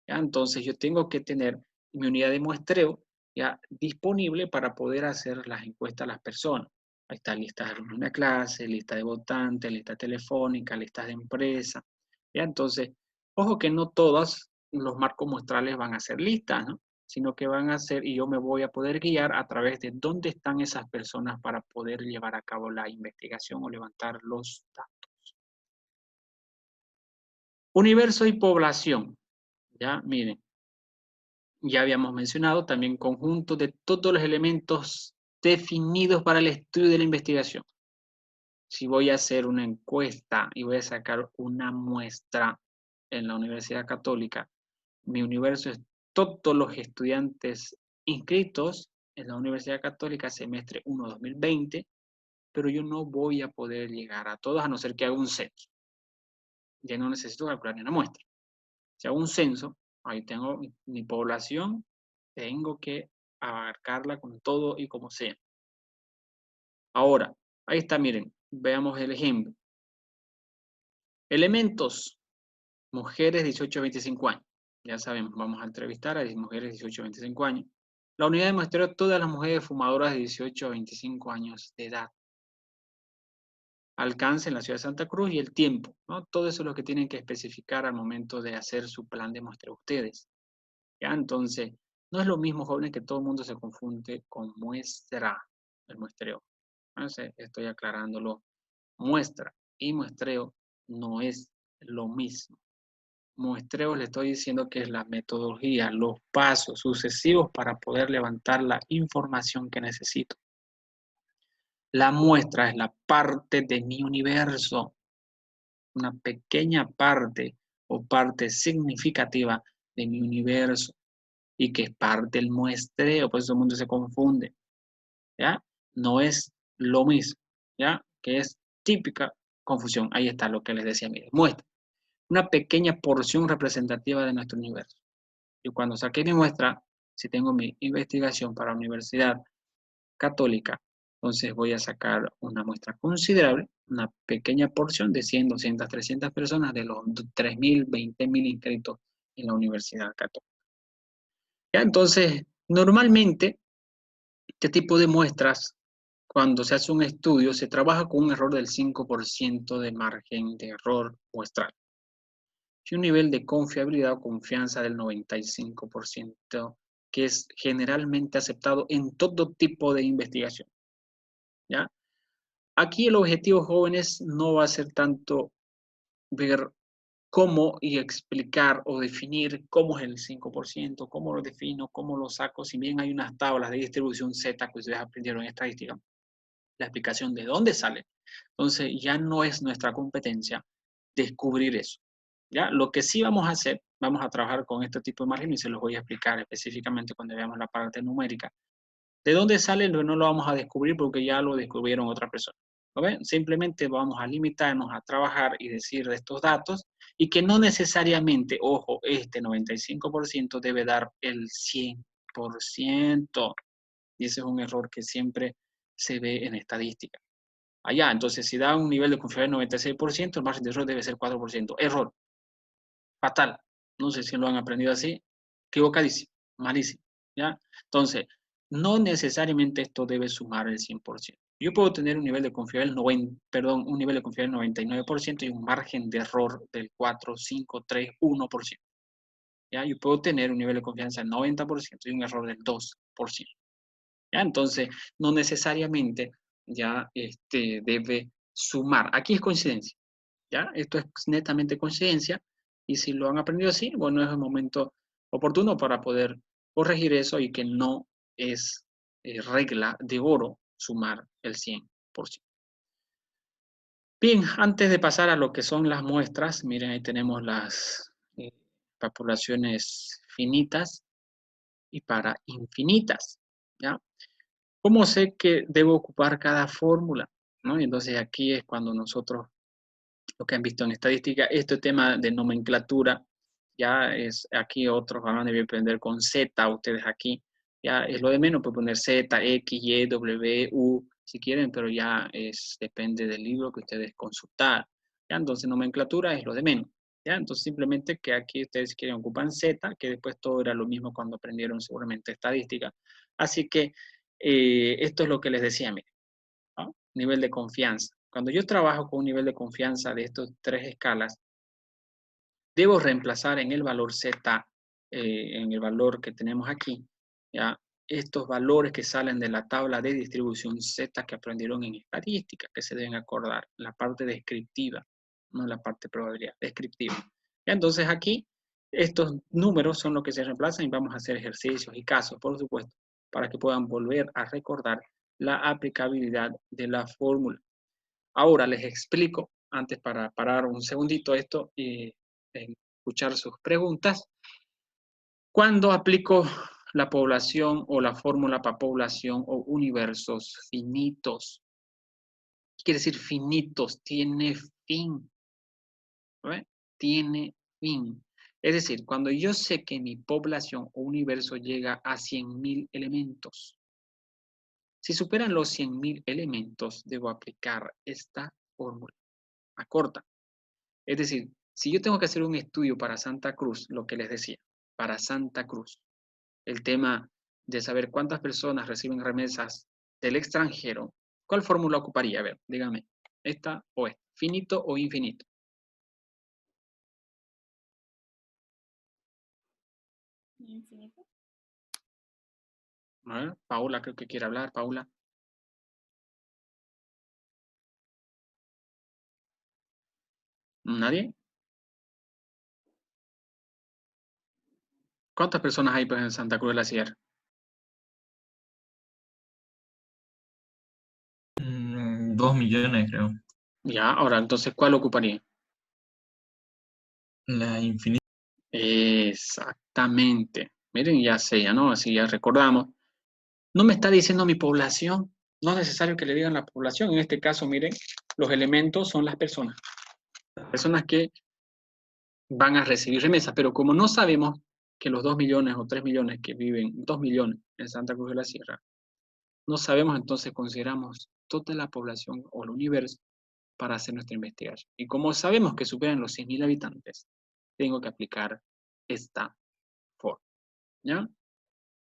¿Ya? Entonces yo tengo que tener mi unidad de muestreo ya disponible para poder hacer las encuestas a las personas. Ahí está lista de alumnos de clase, lista de votantes, lista telefónica, listas de empresa. ¿Ya? Entonces, ojo que no todos los marcos muestrales van a ser listas, ¿no? Sino que van a ser, y yo me voy a poder guiar a través de dónde están esas personas para poder llevar a cabo la investigación o levantar los datos. Universo y población. Ya, miren. Ya habíamos mencionado también conjunto de todos los elementos definidos para el estudio de la investigación. Si voy a hacer una encuesta y voy a sacar una muestra en la Universidad Católica, mi universo es todos los estudiantes inscritos en la Universidad Católica semestre 1 2020, pero yo no voy a poder llegar a todos a no ser que haga un censo. Ya no necesito calcular ni una muestra. Si hago un censo, ahí tengo mi población, tengo que abarcarla con todo y como sea. Ahora, ahí está, miren, veamos el ejemplo. Elementos, mujeres 18 a 25 años. Ya sabemos, vamos a entrevistar a mujeres 18 a 25 años. La unidad de muestreo, todas las mujeres fumadoras de 18 a 25 años de edad. Alcance en la ciudad de Santa Cruz y el tiempo, ¿no? Todo eso es lo que tienen que especificar al momento de hacer su plan de muestreo ustedes. ¿Ya? Entonces, no es lo mismo, jóvenes, que todo el mundo se confunde con muestra, el muestreo. Entonces, estoy aclarándolo. Muestra y muestreo no es lo mismo. Muestreo le estoy diciendo que es la metodología, los pasos sucesivos para poder levantar la información que necesito. La muestra es la parte de mi universo, una pequeña parte o parte significativa de mi universo, y que es parte del muestreo, pues todo el mundo se confunde, ¿ya? No es lo mismo, ¿ya? Que es típica confusión. Ahí está lo que les decía, mire, muestra una pequeña porción representativa de nuestro universo. Yo cuando saqué mi muestra, si tengo mi investigación para la Universidad Católica, entonces voy a sacar una muestra considerable, una pequeña porción de 100, 200, 300 personas de los 3.000, 20.000 inscritos en la Universidad Católica. ¿Ya? Entonces, normalmente, este tipo de muestras, cuando se hace un estudio, se trabaja con un error del 5% de margen de error muestral. Y un nivel de confiabilidad o confianza del 95%, que es generalmente aceptado en todo tipo de investigación. ¿Ya? Aquí el objetivo, jóvenes, no va a ser tanto ver cómo y explicar o definir cómo es el 5%, cómo lo defino, cómo lo saco, si bien hay unas tablas de distribución Z que ustedes aprendieron en estadística, la explicación de dónde sale. Entonces ya no es nuestra competencia descubrir eso. ¿Ya? Lo que sí vamos a hacer, vamos a trabajar con este tipo de margen y se los voy a explicar específicamente cuando veamos la parte numérica. ¿De dónde sale? No lo vamos a descubrir porque ya lo descubrieron otras personas. ¿No ven? Simplemente vamos a limitarnos a trabajar y decir de estos datos y que no necesariamente, ojo, este 95% debe dar el 100%. Y ese es un error que siempre se ve en estadística. Allá, entonces, si da un nivel de confiabilidad del 96%, el margen de error debe ser 4%. Error. Fatal. No sé si lo han aprendido así. Equivocadísimo. Malísimo. ¿Ya? Entonces, no necesariamente esto debe sumar el 100%. Yo puedo tener un nivel de confiabilidad un nivel de confiabilidad del 99% y un margen de error del 4, 5, 3, 1%. ¿Ya? Yo puedo tener un nivel de confianza del 90% y un error del 2%. ¿Ya? Entonces, no necesariamente ya debe sumar. Aquí es coincidencia. ¿Ya? Esto es netamente coincidencia y si lo han aprendido así, bueno, es el momento oportuno para poder corregir eso y que no es regla de oro sumar el 100%. Bien, antes de pasar a lo que son las muestras, miren, ahí tenemos las para poblaciones finitas y para infinitas, ¿ya? ¿Cómo sé que debo ocupar cada fórmula? ¿No? Y entonces aquí es cuando nosotros, lo que han visto en estadística, este tema de nomenclatura, ya es aquí otros van a deber aprender con Z, ustedes aquí, ya es lo de menos, pueden poner Z, X, Y, W, U, si quieren, pero ya depende del libro que ustedes consultar, ya, entonces nomenclatura es lo de menos, ya, entonces simplemente que aquí ustedes quieren ocupar Z, que después todo era lo mismo cuando aprendieron seguramente estadística, así que esto es lo que les decía, miren, ¿no? Nivel de confianza. Cuando yo trabajo con un nivel de confianza de estas tres escalas, debo reemplazar en el valor Z, en el valor que tenemos aquí, ¿ya? Estos valores que salen de la tabla de distribución Z que aprendieron en estadística, que se deben acordar, la parte descriptiva, no la parte probabilidad, descriptiva. ¿Ya? Entonces aquí, estos números son los que se reemplazan y vamos a hacer ejercicios y casos, por supuesto, para que puedan volver a recordar la aplicabilidad de la fórmula. Ahora les explico, antes para parar un segundito esto y escuchar sus preguntas, ¿cuándo aplico la población o la fórmula para población o universos finitos? ¿Qué quiere decir finitos? Tiene fin. ¿Ve? Tiene fin. Es decir, cuando yo sé que mi población o universo llega a 100.000 elementos, si superan los 100.000 elementos, debo aplicar esta fórmula. Acorta. Es decir, si yo tengo que hacer un estudio para Santa Cruz, lo que les decía, para Santa Cruz, el tema de saber cuántas personas reciben remesas del extranjero, ¿cuál fórmula ocuparía? A ver, dígame, ¿esta o esta? ¿Finito o infinito? Infinito. A ver, Paula creo que quiere hablar, Paula. ¿Nadie? ¿Cuántas personas hay pues, en Santa Cruz de la Sierra? 2 millones, creo. Ya, ahora, entonces, ¿cuál ocuparía? La infinita. Exactamente. Miren, ya sé, ya no, así ya recordamos. No me está diciendo mi población, no es necesario que le digan la población. En este caso, miren, los elementos son las personas que van a recibir remesas, pero como no sabemos que los 2 millones o 3 millones que viven, 2 millones en Santa Cruz de la Sierra, no sabemos, entonces consideramos toda la población o el universo para hacer nuestra investigación. Y como sabemos que superan los 100.000 habitantes, tengo que aplicar esta forma, ¿ya?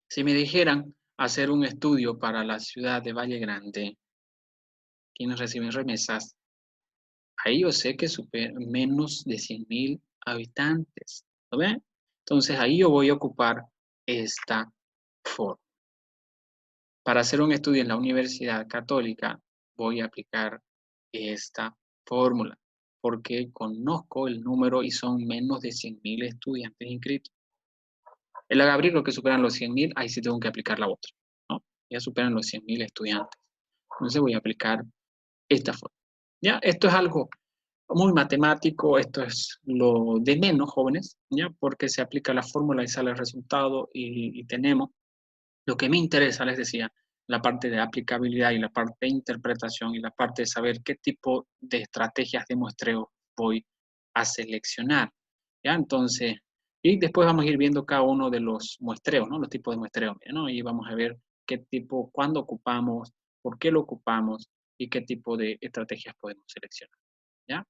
Si me dijeran hacer un estudio para la ciudad de Valle Grande, quienes reciben remesas, ahí yo sé que superan menos de 100.000 habitantes, ¿lo ven? Entonces ahí yo voy a ocupar esta forma. Para hacer un estudio en la Universidad Católica, voy a aplicar esta fórmula, porque conozco el número y son menos de 100.000 estudiantes inscritos. El Agabriel, que superan los 100.000, ahí sí tengo que aplicar la otra, ¿no? Ya superan los 100.000 estudiantes. Entonces voy a aplicar esta forma. ¿Ya? Esto es algo muy matemático, esto es lo de menos, jóvenes, ¿ya? Porque se aplica la fórmula y sale el resultado y tenemos. Lo que me interesa, les decía, la parte de aplicabilidad y la parte de interpretación y la parte de saber qué tipo de estrategias de muestreo voy a seleccionar. ¿Ya? Entonces, y después vamos a ir viendo cada uno de los muestreos, ¿no? Los tipos de muestreo, ¿no? Y vamos a ver qué tipo, cuándo ocupamos, por qué lo ocupamos y qué tipo de estrategias podemos seleccionar. ¿Ya?